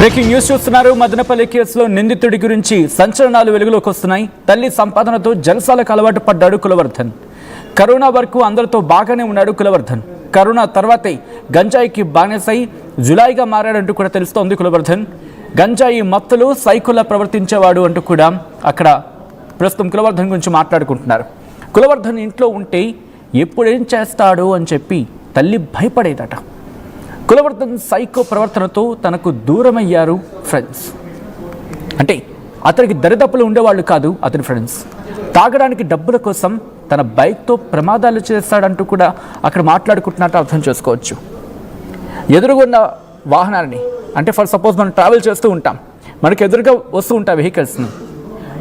Breaking news చూస్తున్నారు. మదనపల్లి కేసులో నిందితుడి గురించి సంచలనాలు వెలుగులోకి వస్తున్నాయి. తల్లి సంపాదనతో జలసాలకు అలవాటు పడ్డాడు కులవర్ధన్. కరోనా వరకు అందరితో బాగానే ఉన్నాడు కులవర్ధన్. కరోనా తర్వాతే గంజాయికి బానిసై జులాయిగా మారాడంటూ కూడా తెలుస్తోంది కులవర్ధన్. గంజాయి మత్తులు సైకోలా ప్రవర్తించేవాడు అంటూ కూడా అక్కడ ప్రస్తుతం కులవర్ధన్ గురించి మాట్లాడుకుంటున్నారు. కులవర్ధన్ ఇంట్లో ఉంటే ఎప్పుడేం చేస్తాడు అని చెప్పి తల్లి భయపడేదట. కులవర్ధన్ సైకో ప్రవర్తనతో తనకు దూరమయ్యారు ఫ్రెండ్స్. అంటే అతనికి దరిదాపులు ఉండేవాళ్ళు కాదు అతని ఫ్రెండ్స్. తాగడానికి డబ్బుల కోసం తన బైక్తో ప్రమాదాలు చేస్తాడంటూ కూడా అక్కడ మాట్లాడుకుంటున్నట్టు అర్థం చేసుకోవచ్చు. ఎదురుగున్న వాహనాన్ని అంటే ఫర్ సపోజ్ మనం ట్రావెల్ చేస్తూ ఉంటాం, మనకు ఎదురుగా వస్తూ ఉంటాయి వెహికల్స్ని,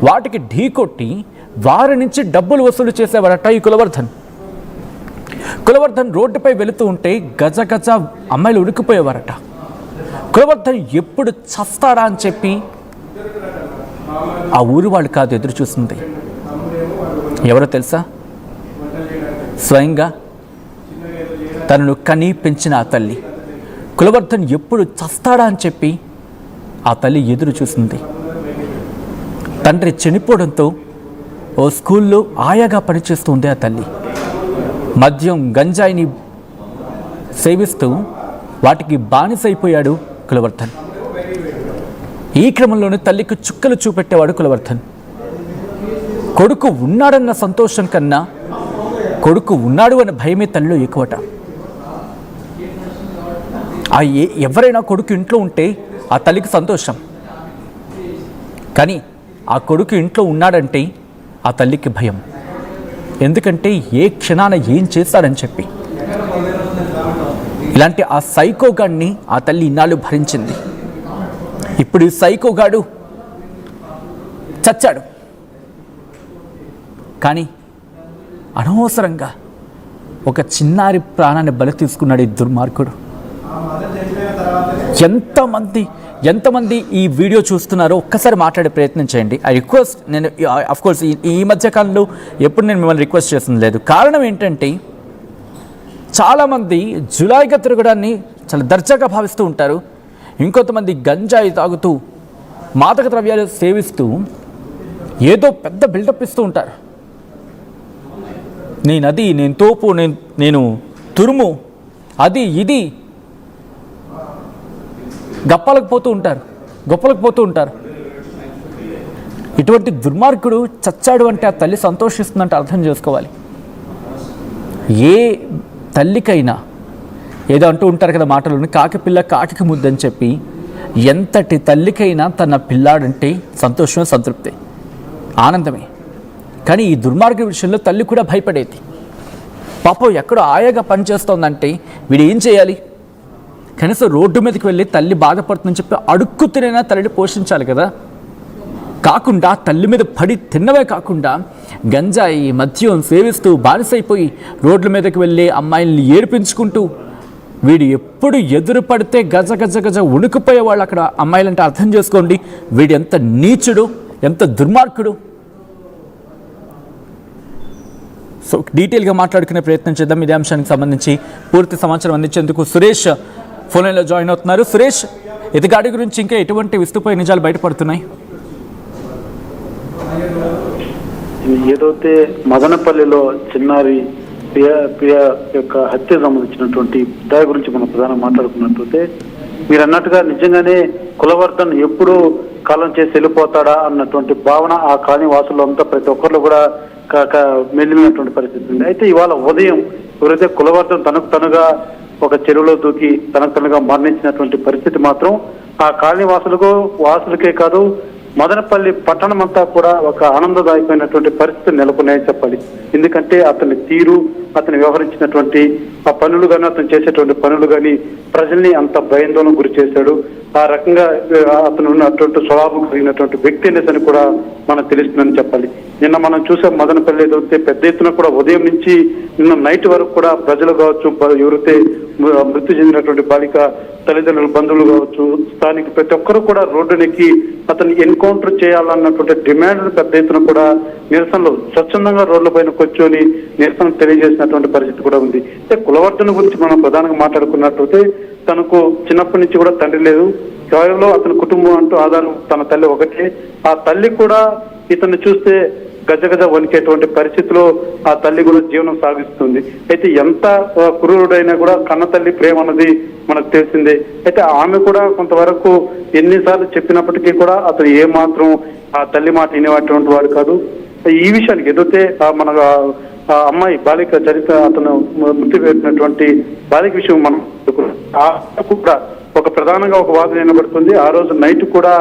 వాటికి ఢీ కొట్టి వారి నుంచి డబ్బులు వసూలు చేసేవాడట ఈ కులవర్ధన్. కులవర్ధన్ రోడ్డుపై వెళుతూ ఉంటే గజ గజ అమ్మాయిలు ఉడికిపోయేవారట. కులవర్ధన్ ఎప్పుడు చస్తాడా అని చెప్పి ఆ ఊరు వాళ్ళు కాదు ఎదురు చూస్తుంది. ఎవరో తెలుసా? స్వయంగా తనను కని పెంచిన ఆ తల్లి. కులవర్ధన్ ఎప్పుడు చస్తాడా అని చెప్పి ఆ తల్లి ఎదురు చూస్తుంది. తండ్రి చనిపోవడంతో ఓ స్కూల్లో ఆయాగా పనిచేస్తుంది ఆ తల్లి. మద్యం గంజాయిని సేవిస్తూ వాటికి బానిసైపోయాడు కులవర్ధన్. ఈ క్రమంలోనే తల్లికి చుక్కలు చూపెట్టేవాడు కులవర్ధన్. కొడుకు ఉన్నాడన్న సంతోషం కన్నా కొడుకు ఉన్నాడు అన్న భయమే తల్లిలో ఎక్కువట. ఎవరైనా కొడుకు ఇంట్లో ఉంటే ఆ తల్లికి సంతోషం, కానీ ఆ కొడుకు ఇంట్లో ఉన్నాడంటే ఆ తల్లికి భయం. ఎందుకంటే ఏ క్షణాన ఏం చేస్తాడని చెప్పి. ఇలాంటి ఆ సైకోగాడిని ఆ తల్లి ఇన్నాళ్ళు భరించింది. ఇప్పుడు ఈ సైకోగాడు చచ్చాడు, కానీ అనవసరంగా ఒక చిన్నారి ప్రాణాన్ని బలి తీసుకున్నాడు ఈ దుర్మార్గుడు. ఎంతమంది ఈ వీడియో చూస్తున్నారో ఒక్కసారి మాట్లాడే ప్రయత్నం చేయండి. I request. నేను అఫ్కోర్స్ ఈ మధ్యకాలంలో ఎప్పుడు నేను మిమ్మల్ని రిక్వెస్ట్ చేస్తుంది లేదు. కారణం ఏంటంటే చాలామంది జులాయిగా తిరగడాన్ని చాలా దర్జాగా భావిస్తూ ఉంటారు. ఇంకొంతమంది గంజాయి తాగుతూ మాదక ద్రవ్యాలు సేవిస్తూ ఏదో పెద్ద బిల్డప్ ఇస్తూ ఉంటారు. నేను తోపు, నేను తురుము, అది ఇది గొప్పలకు పోతూ ఉంటారు. ఇటువంటి దుర్మార్గుడు చచ్చాడు అంటే ఆ తల్లి సంతోషిస్తుందంటే అర్థం చేసుకోవాలి. ఏ తల్లికైనా ఏదో అంటూ ఉంటారు కదా మాటలోని, కాకి పిల్ల కాకికి ముద్దని చెప్పి, ఎంతటి తల్లికైనా తన పిల్లాడంటే సంతోషమే, సంతృప్తి, ఆనందమే. కానీ ఈ దుర్మార్గ విషయంలో తల్లి కూడా భయపడేది. పాపం ఎక్కడో ఆయాగా పనిచేస్తోందంటే వీడు ఏం చేయాలి? కనీసం రోడ్డు మీదకి వెళ్ళి తల్లి బాధపడుతుందని చెప్పి అడుక్కు తినైనా తల్లిని పోషించాలి కదా. కాకుండా తల్లి మీద పడి తిన్నవే కాకుండా గంజాయి మద్యం సేవిస్తూ బానిసైపోయి రోడ్ల మీదకి వెళ్ళి అమ్మాయిల్ని ఏడిపించుకుంటూ వీడు ఎప్పుడు ఎదురు పడితే గజ గజ గజ ఉణికిపోయేవాళ్ళు అక్కడ అమ్మాయిలంటే అర్థం చేసుకోండి వీడు ఎంత నీచుడు, ఎంత దుర్మార్గుడు. సో డీటెయిల్గా మాట్లాడుకునే ప్రయత్నం చేద్దాం. ఇదే అంశానికి సంబంధించి పూర్తి సమాచారం అందించేందుకు సురేష్ ఫోన్ లైన్లో జాయిన్ అవుతున్నారు. సురేష్, ఎదుగాడి గురించి ఇంకా ఎటువంటి విస్తుపోయే నిజాలు బయటపడుతున్నాయి? ఏదైతే మదనపల్లిలో చిన్నారి ప్రియ యొక్క హత్య సంబంధించినటువంటి దాని గురించి మనం ప్రధానంగా మాట్లాడుకున్నట్లయితే మీరు అన్నట్టుగా నిజంగానే కులవర్ధన్ ఎప్పుడు కాలం చేసి వెళ్ళిపోతాడా అన్నటువంటి భావన ఆ కాలనీ వాసులంతా ప్రతి ఒక్కరిలో కూడా మెల్లినటువంటి పరిస్థితి ఉంది. అయితే ఇవాళ ఉదయం ఎవరైతే కులవర్ధన్ తనకు తనుగా ఒక చెరువులో దూకి తనకు తనగా మరణించినటువంటి పరిస్థితి మాత్రం ఆ కాలనీ వాసులకే కాదు మదనపల్లి పట్టణం అంతా కూడా ఒక ఆనందదాయకమైనటువంటి పరిస్థితులు నెలకొన్నాయని చెప్పాలి. ఎందుకంటే అతని తీరు, అతను వ్యవహరించినటువంటి ఆ పనులు కానీ, అతను చేసేటువంటి పనులు కానీ ప్రజల్ని అంత భయాందోళన గురి చేశాడు. ఆ రకంగా అతను ఉన్నటువంటి స్వభావం కలిగినటువంటి వ్యక్తి అనేసి కూడా మనకు తెలుస్తుందని చెప్పాలి. నిన్న మనం చూసాం మదనపల్లి ఏదైతే పెద్ద ఎత్తున కూడా ఉదయం నుంచి నిన్న నైట్ వరకు కూడా ప్రజలు కావచ్చు, ఎవరైతే మృతి చెందినటువంటి బాలిక తల్లిదండ్రులు, బంధువులు కావచ్చు, స్థానిక ప్రతి ఒక్కరు కూడా రోడ్డునెక్కి అతన్ని ఎన్కౌంటర్ చేయాలన్నటువంటి డిమాండ్ పెద్ద ఎత్తున కూడా నిరసనలు స్వచ్ఛందంగా రోడ్ల పైన కూర్చొని నిరసన తెలియజేసినటువంటి పరిస్థితి కూడా ఉంది. కులవర్ధన్ గురించి మనం ప్రధానంగా మాట్లాడుకున్నట్లయితే తనకు చిన్నప్పటి నుంచి కూడా తండ్రి లేదు, కేవలం అతని కుటుంబం అంటూ ఆధారం తన తల్లి ఒకటే. ఆ తల్లి కూడా ఇతన్ని చూస్తే గజగజ వణికేటువంటి పరిస్థితిలో ఆ తల్లి కూడా జీవనం సాగిస్తుంది. అయితే ఎంత క్రూరుడైనా కూడా కన్న తల్లి ప్రేమ అన్నది మనకు తెలిసిందే. అయితే ఆమె కూడా కొంతవరకు ఎన్నిసార్లు చెప్పినప్పటికీ కూడా అతను ఏమాత్రం ఆ తల్లి మాట వినేటువంటి వాడు కాదు. ఈ విషయానికి ఎదుటే మన అమ్మాయి బాలిక చరిత్ర అతను మృతి పెట్టినటువంటి బాలిక విషయం మనం కూడా ఒక ప్రధానంగా ఒక వాదన వినబడుతుంది. ఆ రోజు నైట్ కూడా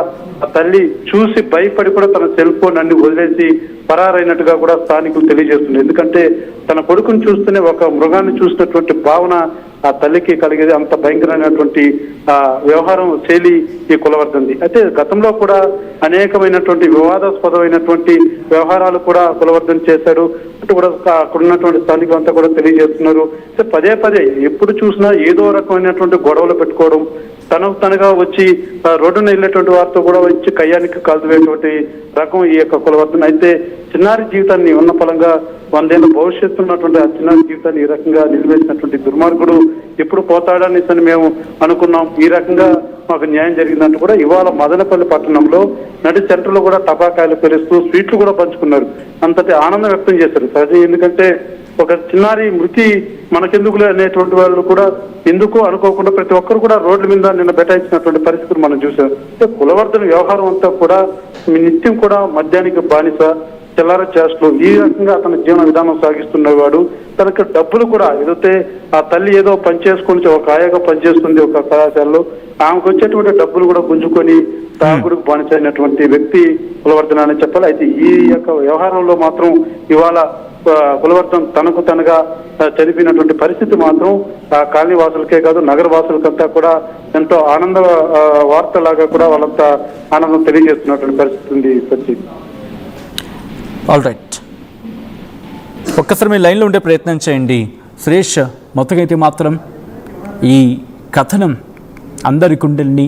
ఆ తల్లి చూసి భయపడి కూడా తన సెల్ ఫోన్ అన్ని వదిలేసి పరారైనట్టుగా కూడా స్థానికులు తెలియజేస్తున్నారు. ఎందుకంటే తన కొడుకుని చూస్తూనే ఒక మృగాన్ని చూసినటువంటి భావన ఆ తల్లికి కలిగేది. అంత భయంకరమైనటువంటి వ్యవహారం శైలి ఈ కులవర్ధన్ది. అయితే గతంలో కూడా అనేకమైనటువంటి వివాదాస్పదమైనటువంటి వ్యవహారాలు కూడా కులవర్ధన్ చేశాడు అంటూ కూడా అక్కడ ఉన్నటువంటి స్థానికులు అంతా కూడా తెలియజేస్తున్నారు. పదే పదే ఎప్పుడు చూసినా ఏదో రకమైనటువంటి గొడవలు పెట్టుకోవడం, తనగా వచ్చి రోడ్డున వెళ్ళేటువంటి వారితో కూడా వచ్చి కయ్యానికి కాల్చివేటువంటి రకం ఈ యొక్క కులవర్ధన్. అయితే చిన్నారి జీవితాన్ని ఉన్న ఫలంగా 100 ఏళ్ళ భవిష్యత్తు ఉన్నటువంటి ఆ చిన్నారి జీవితాన్ని ఈ రకంగా నిలివేసినటువంటి దుర్మార్గుడు ఎప్పుడు పోతాడని మేము అనుకున్నాం. ఈ రకంగా మాకు న్యాయం జరిగిందంటూ కూడా ఇవాళ మదనపల్లి పట్టణంలో నడి సెంటర్ లో కూడా టపాకాయలు పెరుస్తూ స్వీట్లు కూడా పంచుకున్నారు. అంతటి ఆనందం వ్యక్తం చేశారు. ఎందుకంటే ఒక చిన్నారి మృతి మనకెందుకులే అనేటువంటి వాళ్ళు కూడా ఎందుకు అనుకోకుండా ప్రతి ఒక్కరు కూడా రోడ్ల మీద నిన్న బెటాయించినటువంటి పరిస్థితులు మనం చూసాం. కులవర్ధన వ్యవహారం అంతా కూడా నిత్యం కూడా మద్యానికి బానిస, చిల్లర చేష్టలు, ఈ రకంగా అతని జీవన విధానం సాగిస్తున్నవాడు. తనకు డబ్బులు కూడా ఏదైతే ఆ తల్లి ఏదో పనిచేసుకుని ఒక ఆయాగా పనిచేస్తుంది ఒక కళాశాలలో, ఆమెకు వచ్చేటువంటి డబ్బులు కూడా గుంజుకొని తాగుడుకు బానిసైనటువంటి వ్యక్తి కులవర్ధన అని చెప్పాలి. అయితే ఈ యొక్క వ్యవహారంలో మాత్రం ఇవాళ కులవర్ధన్ తనకు తనగా చనిపోయినటువంటి పరిస్థితి మాత్రం ఆ కాలనీ వాసులకే కాదు నగర వాసులకంతా కూడా ఎంతో ఆనంద వార్తలాగా కూడా వాళ్ళంతా ఆనందం తెలియజేస్తున్నటువంటి పరిస్థితి ఉంది. సచిన్, ఆల్ రైట్, ఒక్కసారి మీ లైన్లో ఉండే ప్రయత్నం చేయండి. సురేష్, మొత్తంగా అయితే మాత్రం ఈ కథనం అందరి గుండెల్ని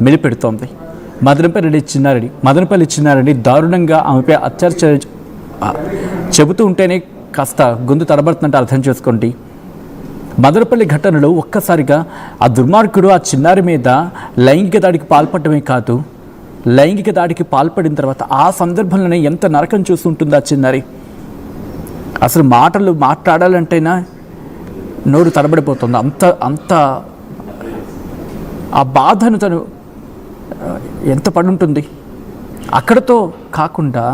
మెలిపెడుతోంది. మదనపల్లి చిన్నారెడ్డి దారుణంగా ఆమెపై అత్యాచార చెబుతూ ఉంటేనే కాస్త గొంతు తడబడుతున్నట్టు అర్థం చేసుకోండి. మదనపల్లి ఘటనలో ఒక్కసారిగా ఆ దుర్మార్గుడు ఆ చిన్నారి మీద లైంగిక దాడికి పాల్పడమే కాదు, లైంగిక దాడికి పాల్పడిన తర్వాత ఆ సందర్భంలోనే ఎంత నరకం చూస్తుంటుంది ఆ చిన్నారి. అసలు మాటలు మాట్లాడాలంటేనా నోరు తడబడిపోతుంది. అంత ఆ బాధను తను ఎంత పడుంటుంది. అక్కడతో కాకుండా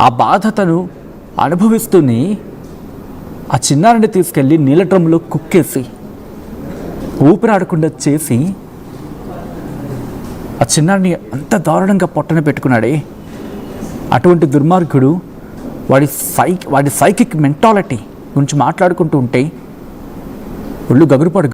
ఆ బాధ తను అనుభవిస్తూనే ఆ చిన్నారిని తీసుకెళ్ళి నీళ్ళ డ్రమ్లో కుక్కేసి ఊపిరాడకుండా చేసి ఆ చిన్నారిని అంత దారుణంగా పొట్టన పెట్టుకున్నాడే. అటువంటి దుర్మార్గుడు వాడి సైకిక్ మెంటాలిటీ గురించి మాట్లాడుకుంటూ ఉంటే ఒళ్ళు గగురుపాడు